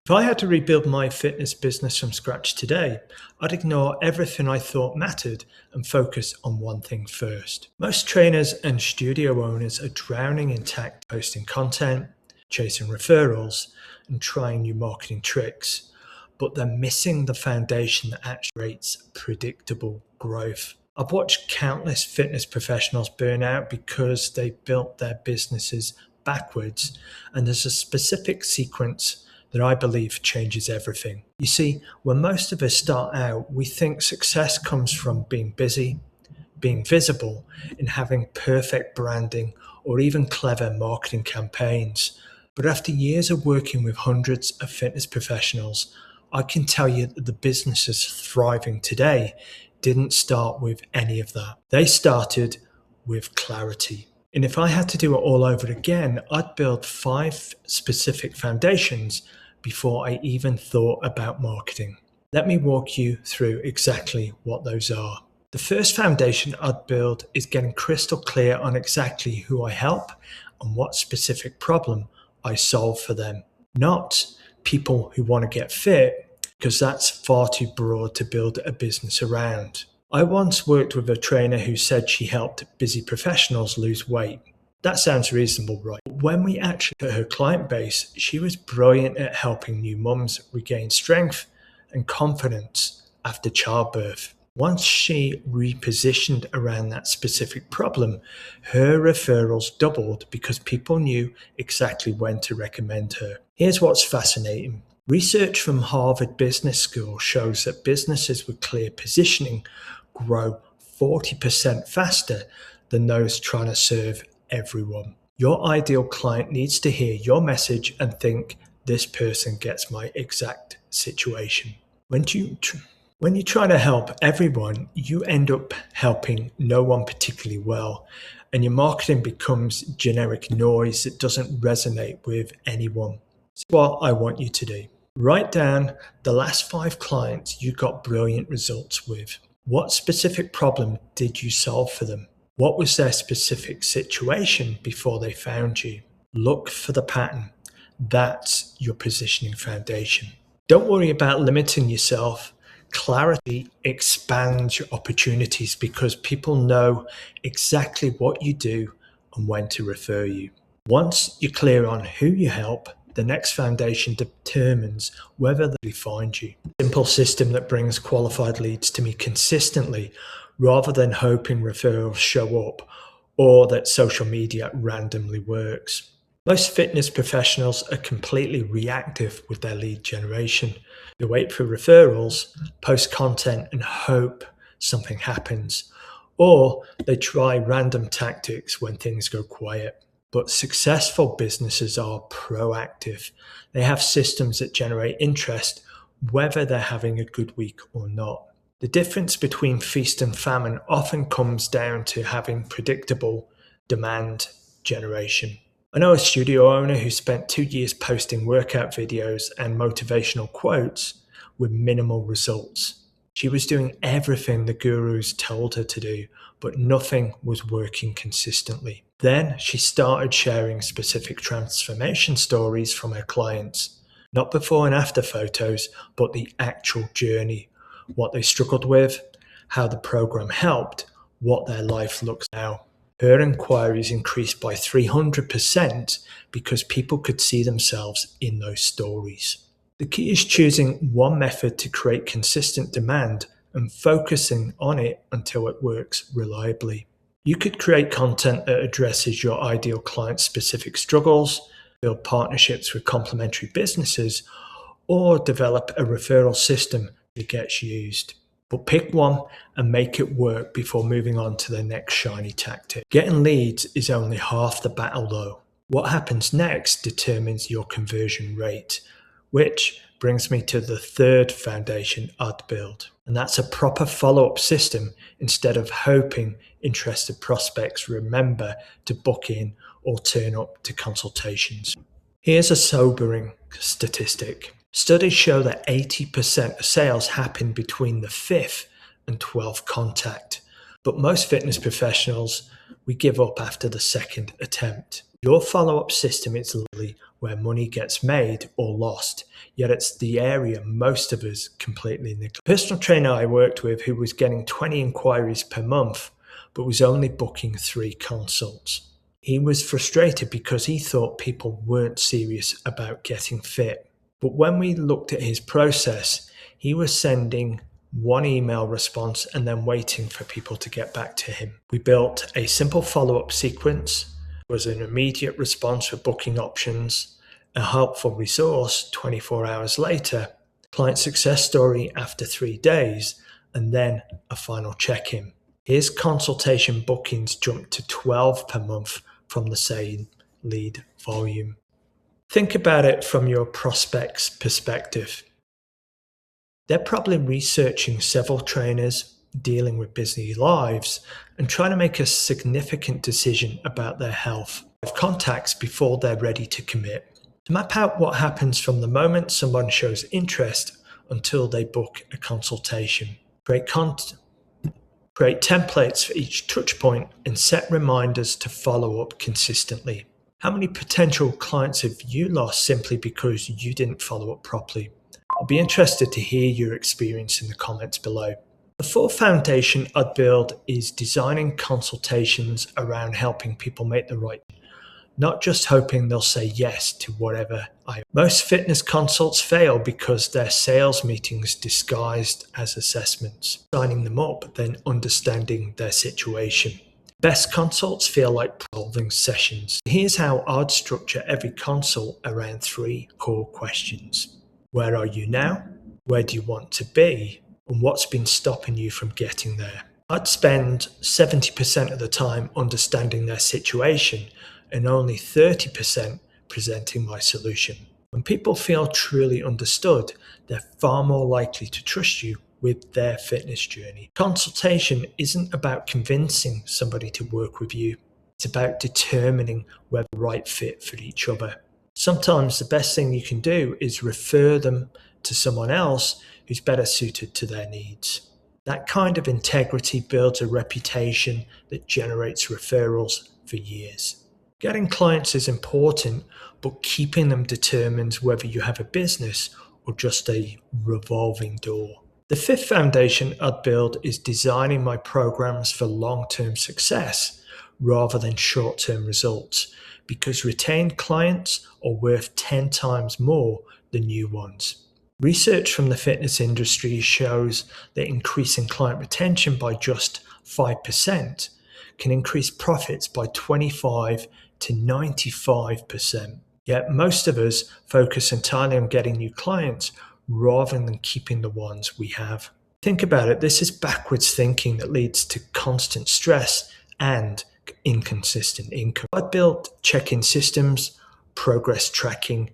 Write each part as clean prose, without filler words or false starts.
If I had to rebuild my fitness business from scratch today, I'd ignore everything I thought mattered and focus on one thing first. Most trainers and studio owners are drowning in tech, posting content, chasing referrals, and trying new marketing tricks, but they're missing the foundation that actually creates predictable growth. I've watched countless fitness professionals burn out because they built their businesses backwards, and there's a specific sequence that I believe changes everything. You see, when most of us start out, we think success comes from being busy, being visible, and having perfect branding or even clever marketing campaigns. But after years of working with hundreds of fitness professionals, I can tell you that the businesses thriving today didn't start with any of that. They started with clarity. And if I had to do it all over again, I'd build 5 specific foundations before I even thought about marketing. Let me walk you through exactly what those are. The first foundation I'd build is getting crystal clear on exactly who I help and what specific problem I solve for them. Not people who want to get fit, because that's far too broad to build a business around. I once worked with a trainer who said she helped busy professionals lose weight. That sounds reasonable, right? When we actually looked at her client base, she was brilliant at helping new mums regain strength and confidence after childbirth. Once she repositioned around that specific problem, her referrals doubled because people knew exactly when to recommend her. Here's what's fascinating. Research from Harvard Business School shows that businesses with clear positioning grow 40% faster than those trying to serve everyone. Your ideal client needs to hear your message and think, this person gets my exact situation. When you try to help everyone, you end up helping no one particularly well, and your marketing becomes generic noise that doesn't resonate with anyone. That's what I want you to do. Write down the last 5 clients you got brilliant results with. What specific problem did you solve for them? What was their specific situation before they found you? Look for the pattern. That's your positioning foundation. Don't worry about limiting yourself. Clarity expands your opportunities because people know exactly what you do and when to refer you. Once you're clear on who you help, the next foundation determines whether they find you. A simple system that brings qualified leads to me consistently rather than hoping referrals show up or that social media randomly works. Most fitness professionals are completely reactive with their lead generation. They wait for referrals, post content and hope something happens, or they try random tactics when things go quiet. But successful businesses are proactive. They have systems that generate interest whether they're having a good week or not. The difference between feast and famine often comes down to having predictable demand generation. I know a studio owner who spent 2 years posting workout videos and motivational quotes with minimal results. She was doing everything the gurus told her to do, but nothing was working consistently. Then she started sharing specific transformation stories from her clients, not before and after photos, but the actual journey, what they struggled with, how the program helped, what their life looks now. Her inquiries increased by 300% because people could see themselves in those stories. The key is choosing one method to create consistent demand and focusing on it until it works reliably. You could create content that addresses your ideal client's specific struggles, build partnerships with complementary businesses, or develop a referral system that gets used. But pick one and make it work before moving on to the next shiny tactic. Getting leads is only half the battle though. What happens next determines your conversion rate, which brings me to the third foundation I'd build. And that's a proper follow-up system instead of hoping interested prospects remember to book in or turn up to consultations. Here's a sobering statistic. Studies show that 80% of sales happen between the 5th and 12th contact. But most fitness professionals, we give up after the 2nd attempt. Your follow-up system is literally where money gets made or lost, yet it's the area most of us completely neglect. The personal trainer I worked with who was getting 20 inquiries per month, but was only booking 3 consults. He was frustrated because he thought people weren't serious about getting fit. But when we looked at his process, he was sending 1 email response and then waiting for people to get back to him. We built a simple follow-up sequence, was an immediate response with booking options, a helpful resource 24 hours later, client success story after 3 days, and then a final check-in. His consultation bookings jumped to 12 per month from the same lead volume. Think about it from your prospect's perspective. They're probably researching several trainers, dealing with busy lives, and trying to make a significant decision about their health. Have contacts before they're ready to commit. To map out what happens from the moment someone shows interest until they book a consultation. Create templates for each touch point and set reminders to follow up consistently. How many potential clients have you lost simply because you didn't follow up properly? I'll be interested to hear your experience in the comments below. The 4th foundation I'd build is designing consultations around helping people make the right decision, not just hoping they'll say yes to whatever I. Most fitness consults fail because they're sales meetings disguised as assessments, signing them up, then understanding their situation. Best consults feel like solving sessions. Here's how I'd structure every consult around 3 core questions. Where are you now? Where do you want to be? And what's been stopping you from getting there? I'd spend 70% of the time understanding their situation and only 30% presenting my solution. When people feel truly understood, they're far more likely to trust you with their fitness journey. Consultation isn't about convincing somebody to work with you. It's about determining whether the right fit for each other. Sometimes the best thing you can do is refer them to someone else who's better suited to their needs. That kind of integrity builds a reputation that generates referrals for years. Getting clients is important, but keeping them determines whether you have a business or just a revolving door. The 5th foundation I'd build is designing my programs for long-term success rather than short-term results, because retained clients are worth 10 times more than new ones. Research from the fitness industry shows that increasing client retention by just 5% can increase profits by 25 to 95%. Yet most of us focus entirely on getting new clients rather than keeping the ones we have. Think about it, this is backwards thinking that leads to constant stress and inconsistent income. I built check-in systems, progress tracking,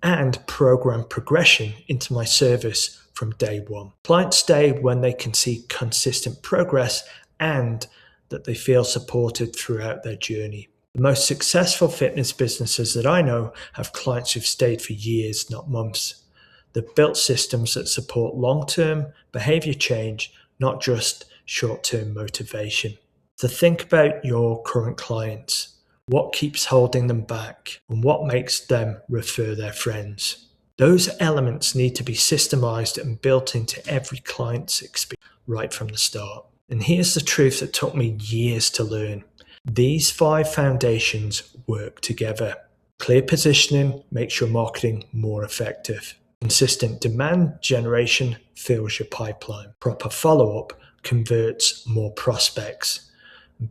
and program progression into my service from day one. Clients stay when they can see consistent progress and that they feel supported throughout their journey. The most successful fitness businesses that I know have clients who've stayed for years, not months. They've built systems that support long-term behavior change, not just short-term motivation. So think about your current clients. What keeps holding them back, and what makes them refer their friends? Those elements need to be systemized and built into every client's experience right from the start. And here's the truth that took me years to learn. These 5 foundations work together. Clear positioning makes your marketing more effective. Consistent demand generation fills your pipeline. Proper follow-up converts more prospects.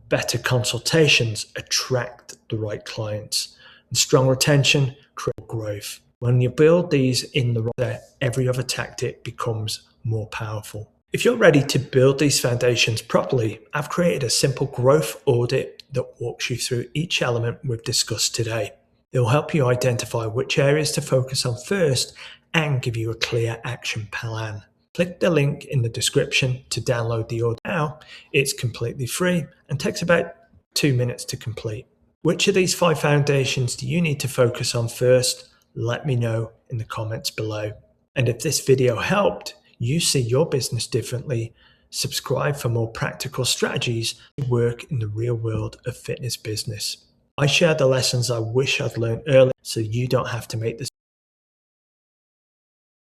Better consultations attract the right clients, and strong retention creates growth. When you build these in the right way, every other tactic becomes more powerful. If you're ready to build these foundations properly, I've created a simple growth audit that walks you through each element we've discussed today. It will help you identify which areas to focus on first and give you a clear action plan. Click the link in the description to download the audit now. It's completely free and takes about 2 minutes to complete. Which of these 5 foundations do you need to focus on first? Let me know in the comments below. And if this video helped you see your business differently, subscribe for more practical strategies to work in the real world of fitness business. I share the lessons I wish I'd learned early so you don't have to make this